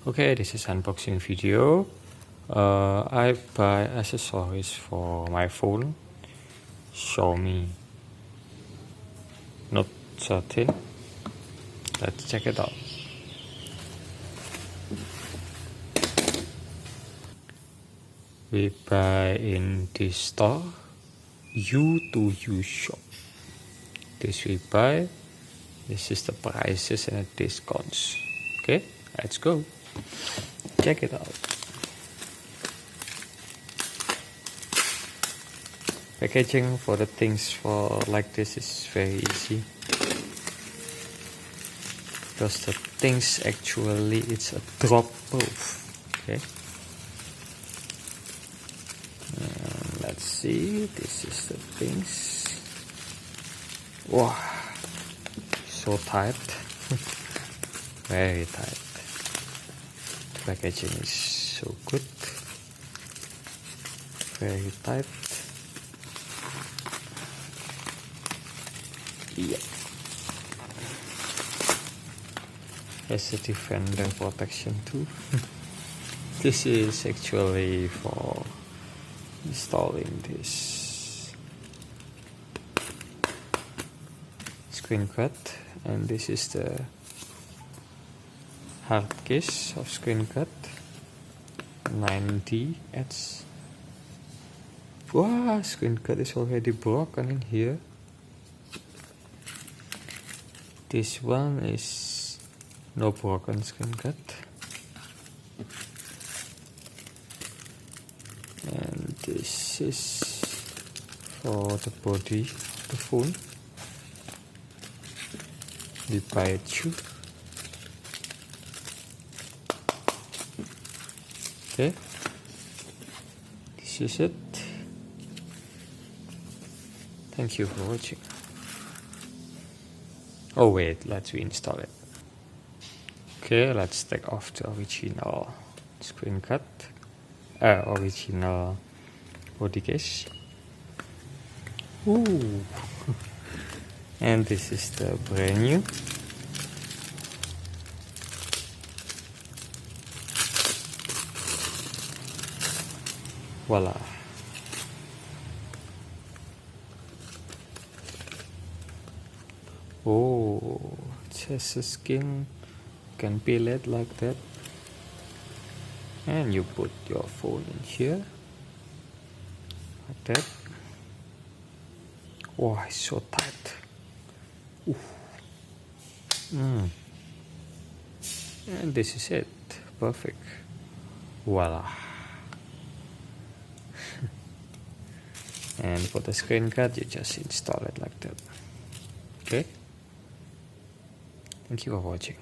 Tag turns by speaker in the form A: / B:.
A: Okay, this is unboxing video. I buy accessories for my phone, Xiaomi Note 13. Let's check it out. We buy in this store, U2U shop. This we buy. This is the prices and the discounts. Okay, let's go. Check it out. Packaging for the things for like this is very easy, because the things actually it's a drop proof. Okay, let's see, this is the things. Wow, so tight. Very tight. The packaging is so good, very tight. Yeah, has a defender protection too. This is actually for installing this screen card, and this is the hard case of screen card, 90H. Wow, screen card is already broken in here. This one is no broken screen card, and this is for the body of the phone. We buy it too. Okay, this is it. Thank you for watching. Oh wait, let's reinstall it. Okay, let's take off the original screen card, original body case. Ooh. And this is the brand new. Voila. Oh, it has a skin, you can peel it like that, and you put your phone in here like that. Oh, it's so tight. Ooh. And this is it, perfect. Voila. And for the screen card, you just install it like that. Okay. Thank you for watching.